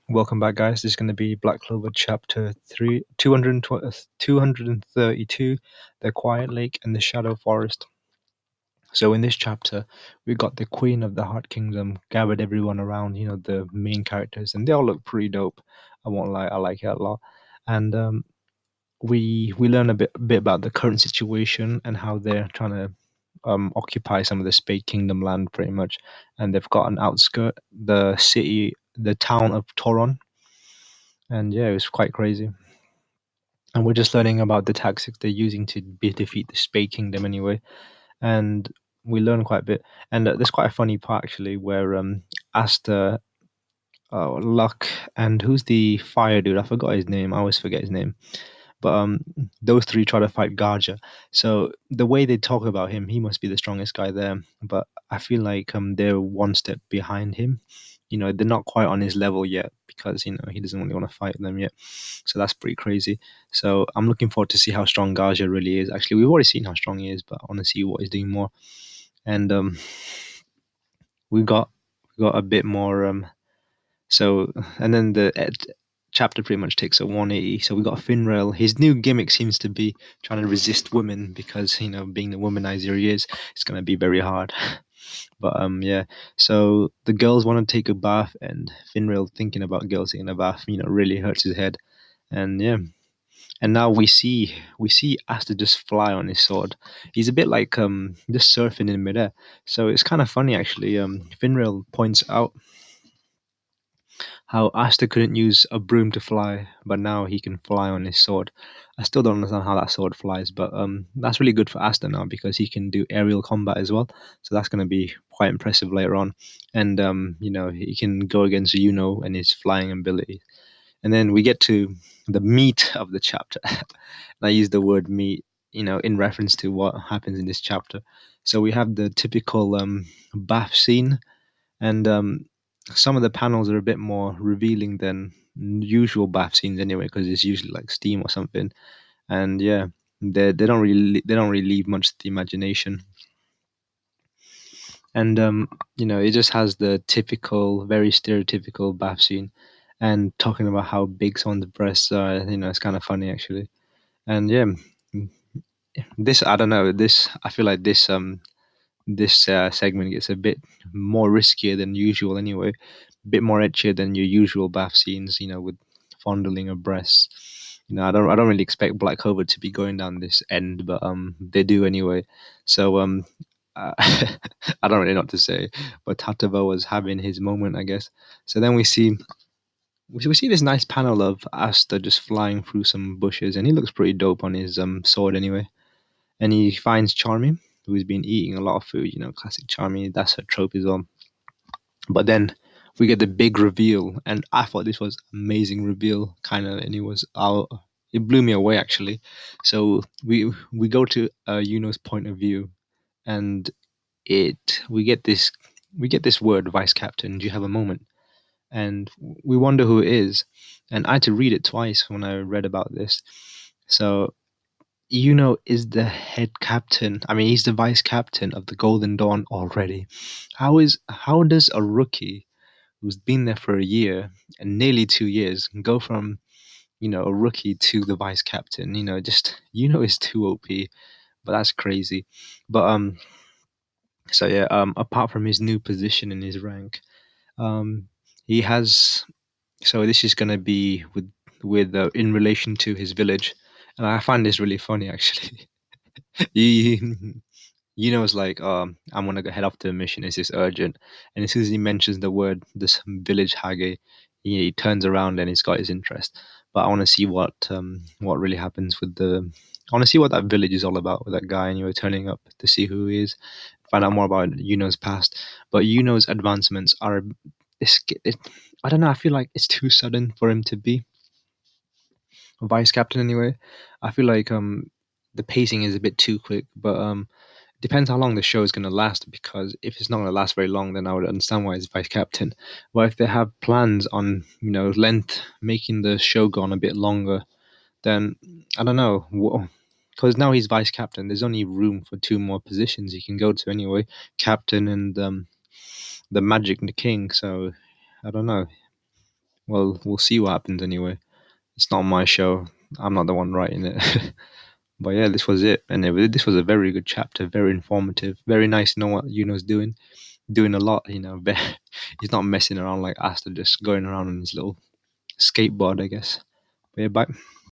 Welcome back, guys. This is going to be Black Clover Chapter 3, 232, The Quiet Lake and the Shadow Forest. So in this chapter, we got the Queen of the Heart Kingdom gathered everyone around, the main characters, and they all look pretty dope. I won't lie, I like it a lot. And we learn a bit about the current situation and how they're trying to occupy some of the Spade Kingdom land, pretty much. And they've got an outskirt, the town of Toron. And yeah, it was quite crazy. And we're just learning about the tactics they're using to defeat the Spade Kingdom anyway. And we learn quite a bit. And there's quite a funny part actually where Asta, Luck, and who's the fire dude? I forgot his name. I always forget his name. But those three try to fight Garja. So the way they talk about him, he must be the strongest guy there. But I feel like they're one step behind him. They're not quite on his level yet because he doesn't really want to fight them yet. So that's pretty crazy. So I'm looking forward to see how strong Garja really is. Actually, we've already seen how strong he is, but I want to see what he's doing more. And we got a bit more. So and then the chapter pretty much takes a 180. So we got Finrail. His new gimmick seems to be trying to resist women because being the womanizer he is, it's gonna be very hard. But yeah. So the girls want to take a bath, and Finrail thinking about girls taking a bath, really hurts his head. And yeah. And now we see Asta just fly on his sword. He's a bit like just surfing in midair. So it's kind of funny actually. Finrail points out how Asta couldn't use a broom to fly, but now he can fly on his sword. I still don't understand how that sword flies, but that's really good for Asta now because he can do aerial combat as well. So that's going to be quite impressive later on. And he can go against Yuno and his flying ability. And then we get to the meat of the chapter. And I use the word meat, in reference to what happens in this chapter. So we have the typical bath scene, and some of the panels are a bit more revealing than usual bath scenes anyway, because it's usually like steam or something. And yeah, they don't really leave much to the imagination. And it just has the typical, very stereotypical bath scene, and talking about how big someone's breasts are. It's kind of funny actually. And yeah, this I don't know. This I feel like this segment gets a bit more riskier than usual anyway, a bit more etchier than your usual bath scenes, with fondling of breasts. I don't really expect Black Clover to be going down this end, but they do anyway. So I don't really know what to say, but Tatava was having his moment, I guess. So then we see this nice panel of Asta just flying through some bushes, and he looks pretty dope on his sword anyway. And he finds Charmy, who's been eating a lot of food. Classic Charmy. That's her trope as well. But then we get the big reveal, and I thought this was amazing reveal, kind of, and it blew me away actually. So we go to Yuno's point of view, and it we get this word, vice captain. Do you have a moment? And we wonder who it is. And I had to read it twice when I read about this. So is the head captain. I mean, he's the vice captain of the Golden Dawn already. How does a rookie who's been there for a year and nearly 2 years go from a rookie to the vice captain? Just is too OP, but that's crazy. But so yeah, apart from his new position in his rank, he has. So this is gonna be with in relation to his village, and I find this really funny actually. you it's like, I'm gonna go head off to a mission. It's this urgent, and as soon as he mentions the word, this village hage, he turns around and he's got his interest. But I want to see what really happens with the. I want to see what that village is all about with that guy, and you're turning up to see who he is, find out more about Yuno's past. But Yuno's advancements are, it, I don't know. I feel like it's too sudden for him to be vice captain anyway. I feel like the pacing is a bit too quick, but depends how long the show is going to last, because if it's not going to last very long, then I would understand why he's vice captain. But if they have plans on length, making the show go on a bit longer, then I don't know. Because now he's vice captain, there's only room for two more positions he can go to anyway, captain and the magic king. So I don't know. well, we'll see what happens anyway. It's not my show. I'm not the one writing it. But yeah, this was it, and this was a very good chapter, very informative, very nice to know what Yuno's doing a lot. He's not messing around like Asta, just going around on his little skateboard, I guess. But yeah, bye.